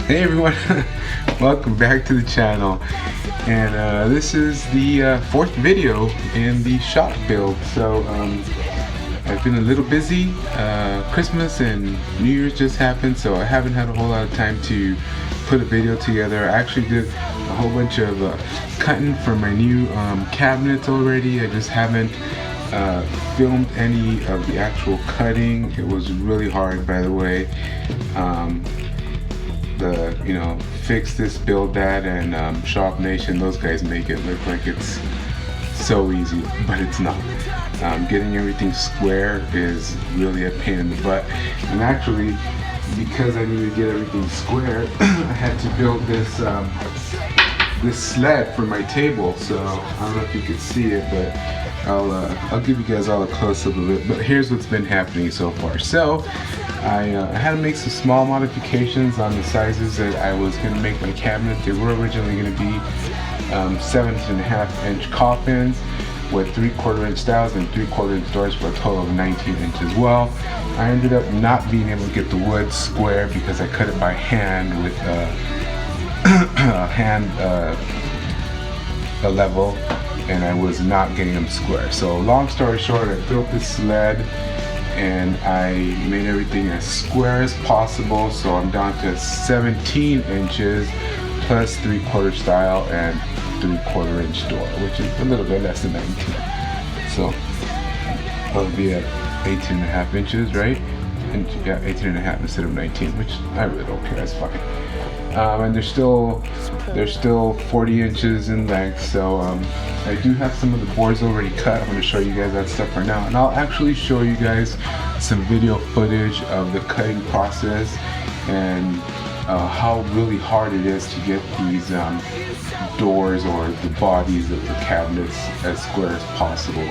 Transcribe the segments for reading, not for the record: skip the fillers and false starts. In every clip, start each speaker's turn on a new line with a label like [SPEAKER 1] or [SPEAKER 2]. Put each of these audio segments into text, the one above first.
[SPEAKER 1] Hey everyone, welcome back to the channel, and this is the fourth video in the shop build. So I've been a little busy. Christmas and New Year's just happened, so I haven't had a whole lot of time to put a video together. I actually did a whole bunch of cutting for my new cabinets already. I just haven't filmed any of the actual cutting. It was really hard, by the way. Fix this, build that, and Shop Nation, those guys make it look like it's so easy, but it's not. Getting everything square is really a pain in the butt, and actually, because I needed to get everything square, I had to build this this sled for my table. So I don't know if you can see it, but I'll give you guys all a close-up of it. But here's what's been happening so far. So I had to make some small modifications on the sizes that I was going to make my cabinet. They were originally going to be 17.5-inch coffins with 3/4 inch styles and 3/4 inch doors for a total of 19 inches. Well, I ended up not being able to get the wood square because I cut it by hand with a level, and I was not getting them square. So long story short, I built this sled and I made everything as square as possible. So I'm down to 17 inches plus 3/4 style and 3/4 inch door, which is a little bit less than 19. So I'll be at 18.5 inches, right? And yeah, 18.5 instead of 19, which I really don't care, that's fine. And they're still 40 inches in length. So I do have some of the boards already cut. I'm going to show you guys that stuff right now, and I'll actually show you guys some video footage of the cutting process and how really hard it is to get these doors or the bodies of the cabinets as square as possible.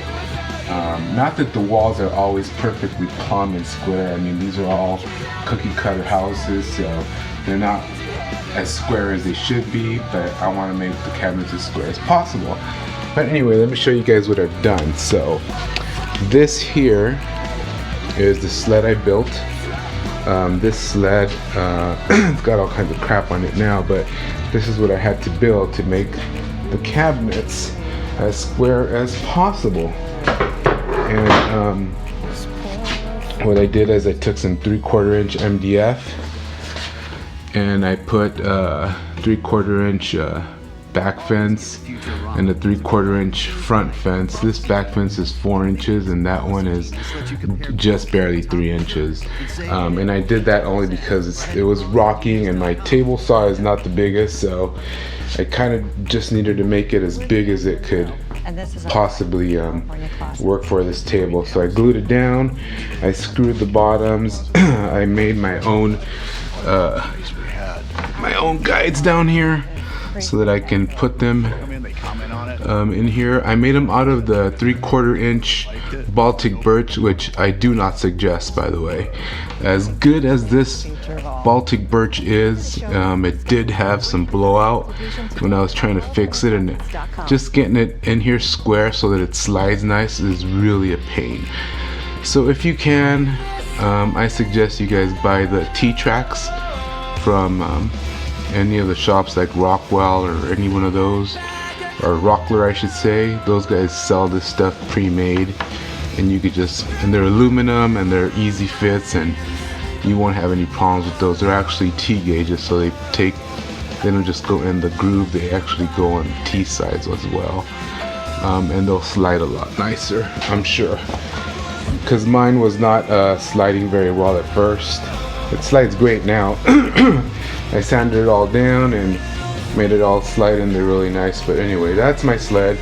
[SPEAKER 1] Not that the walls are always perfectly plumb and square. I mean, these are all cookie cutter houses, so they're not as square as they should be, but I want to make the cabinets as square as possible. But anyway, let me show you guys what I've done. So this here is the sled I built. This sled, it's got all kinds of crap on it now, but this is what I had to build to make the cabinets as square as possible. And what I did is I took some 3/4 inch MDF and I put 3/4 inch back fence and a 3/4 inch front fence. This back fence is 4 inches and that one is just barely 3 inches. And I did that only because it was rocking and my table saw is not the biggest, so I kind of just needed to make it as big as it could possibly work for this table. So I glued it down, I screwed the bottoms, I made my own guides down here so that I can put them in here. I made them out of the 3/4 inch Baltic birch, which I do not suggest, by the way. As good as this Baltic birch is, it did have some blowout when I was trying to fix it, and just getting it in here square so that it slides nice is really a pain. So if you can, I suggest you guys buy the T-Tracks from any of the shops like Rockwell or any one of those, or Rockler I should say. Those guys sell this stuff pre-made, and you could just, and they're aluminum and they're easy fits, and you won't have any problems with those. They're actually T-gauges, so they don't just go in the groove, they actually go on T sides as well. And they'll slide a lot nicer, I'm sure, because mine was not sliding very well at first. It slides great now. I sanded it all down and made it all slide in there really nice. But anyway, that's my sled,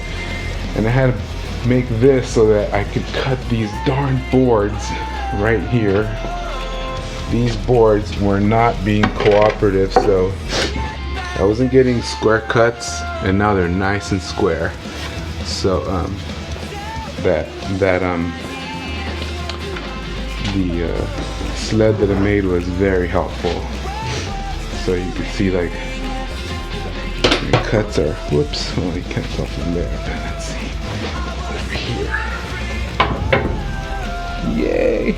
[SPEAKER 1] and I had to make this so that I could cut these darn boards right here. These boards were not being cooperative, so I wasn't getting square cuts, and now they're nice and square. So the sled that I made was very helpful. So you can see, like, the cuts are, whoops, oh, you can't tell from there. Let's see, over here. Yay!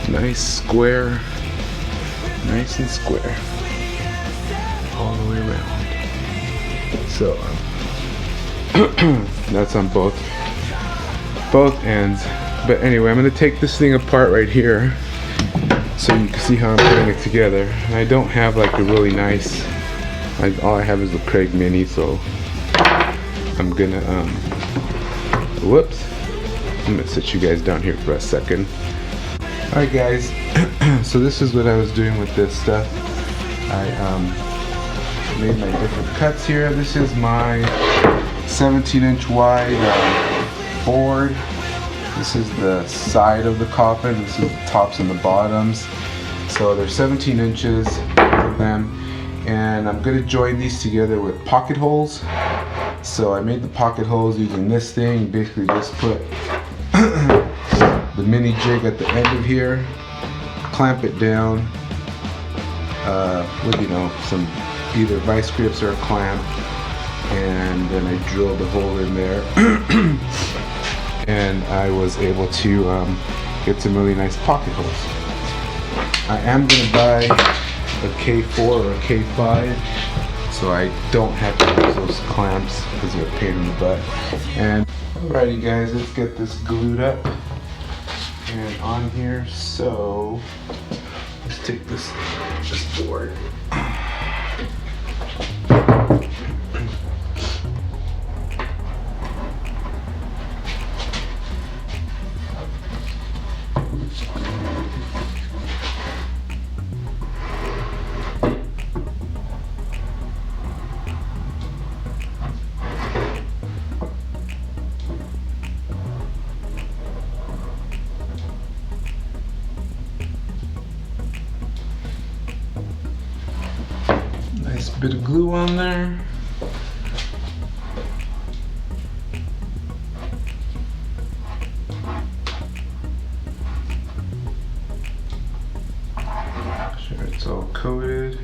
[SPEAKER 1] Nice square, nice and square. So that's on both ends. But anyway, I'm gonna take this thing apart right here so you can see how I'm putting it together. And I don't have like a really nice, all I have is the Craig Mini, so I'm gonna whoops, I'm gonna sit you guys down here for a second. Alright guys, so this is what I was doing with this stuff. I made my different cuts here. This is my 17-inch wide board. This is the side of the coffin. This is the tops and the bottoms. So they're 17 inches of them. And I'm gonna join these together with pocket holes. So I made the pocket holes using this thing. Basically just put the mini jig at the end of here, clamp it down with, you know, some either vice grips or a clamp, and then I drilled the hole in there. And I was able to get some really nice pocket holes. I am going to buy a K4 or a K5 so I don't have to use those clamps because they're a pain in the butt. And alrighty guys, let's get this glued up and on here. So let's take this board. Nice bit of glue on there. Make sure it's all coated.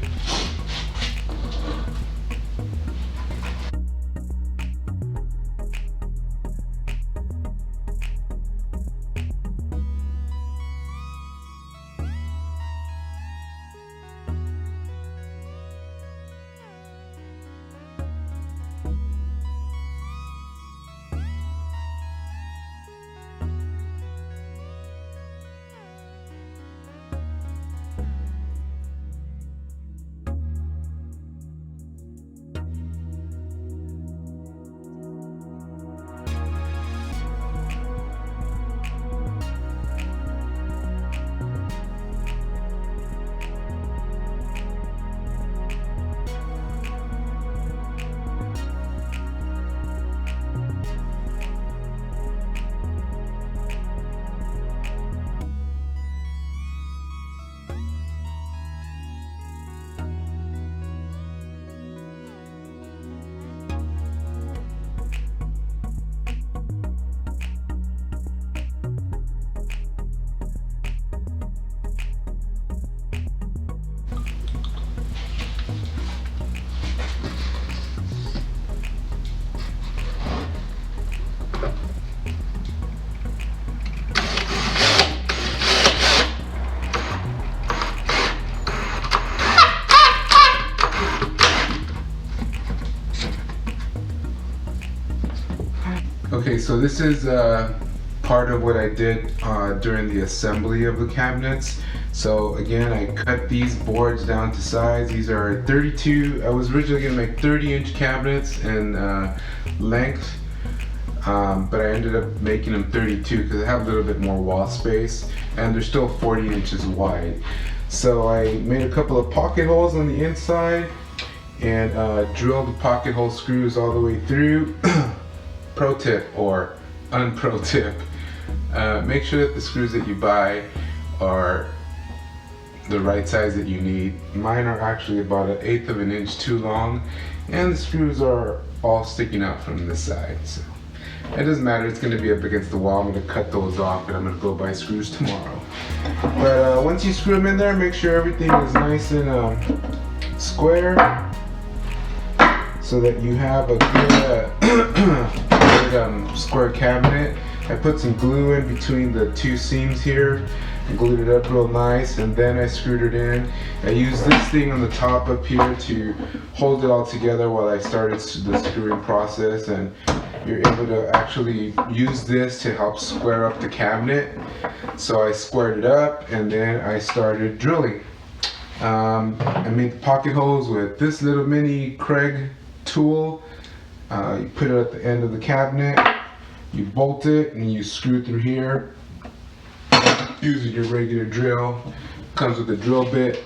[SPEAKER 1] Okay, so this is part of what I did during the assembly of the cabinets. So again, I cut these boards down to size. These are 32, I was originally gonna make 30-inch cabinets in length, but I ended up making them 32 because I have a little bit more wall space, and they're still 40 inches wide. So I made a couple of pocket holes on the inside and drilled the pocket hole screws all the way through. Pro tip or unpro tip, make sure that the screws that you buy are the right size that you need. Mine are actually about 1/8 of an inch too long, and the screws are all sticking out from this side. So it doesn't matter, it's going to be up against the wall. I'm going to cut those off and I'm going to go buy screws tomorrow. But once you screw them in there, make sure everything is nice and square so that you have a good, square cabinet. I put some glue in between the two seams here and glued it up real nice, and then I screwed it in. I used this thing on the top up here to hold it all together while I started the screwing process, and you're able to actually use this to help square up the cabinet. So I squared it up and then I started drilling. I made the pocket holes with this little mini Craig tool. You put it at the end of the cabinet, you bolt it, and you screw through here using your regular drill. Comes with a drill bit.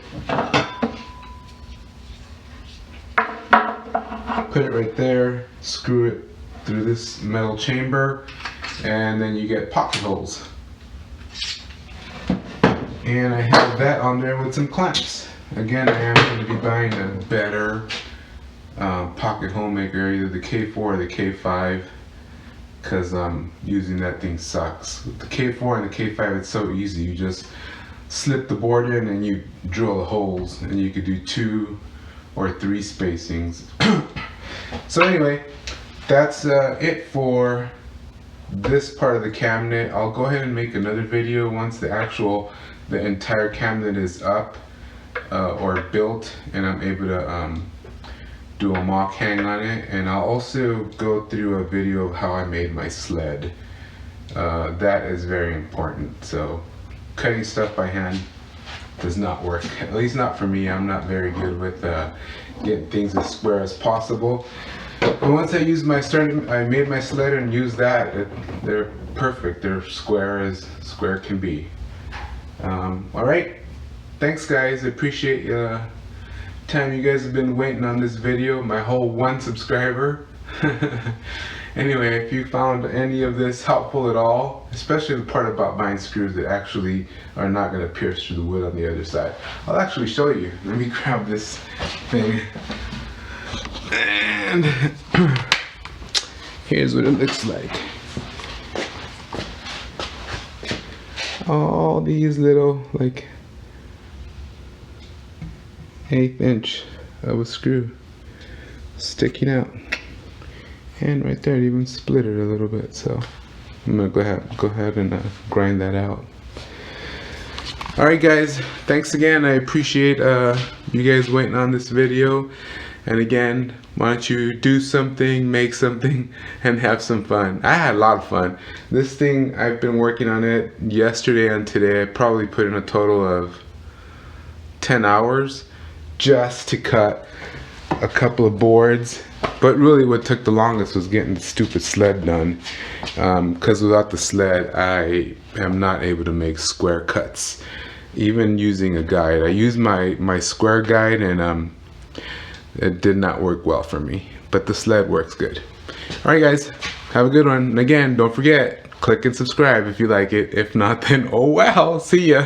[SPEAKER 1] Put it right there, screw it through this metal chamber, and then you get pocket holes. And I have that on there with some clamps. Again, I am going to be buying a better pocket hole maker, either the K4 or the K5, because using that thing sucks. With the K4 and the K5, it's so easy. You just slip the board in and you drill the holes, and you could do 2 or 3 spacings. So anyway, that's it for this part of the cabinet. I'll go ahead and make another video once the entire cabinet is up or built, and I'm able to do a mock hang on it. And I'll also go through a video of how I made my sled. That is very important. So cutting stuff by hand does not work, at least not for me. I'm not very good with getting things as square as possible. But once I made my sled and used that, they're perfect. They're square as square can be. Alright, thanks guys. I appreciate time you guys have been waiting on this video, my whole 1 subscriber. Anyway, if you found any of this helpful at all, especially the part about buying screws that actually are not going to pierce through the wood on the other side, I'll actually show you. Let me grab this thing, and here's what it looks like. All these little, like, 1/8 inch of a screw sticking out, and right there it even split it a little bit. So I'm gonna go ahead and grind that out. Alright guys, thanks again. I appreciate you guys waiting on this video. And again, why don't you do something, make something, and have some fun. I had a lot of fun. This thing, I've been working on it yesterday and today. I probably put in a total of 10 hours just to cut a couple of boards. But really what took the longest was getting the stupid sled done. Because without the sled, I am not able to make square cuts. Even using a guide. I used my square guide, and it did not work well for me, but the sled works good. Alright guys, have a good one. And again, don't forget, click and subscribe if you like it. If not, then oh well, see ya.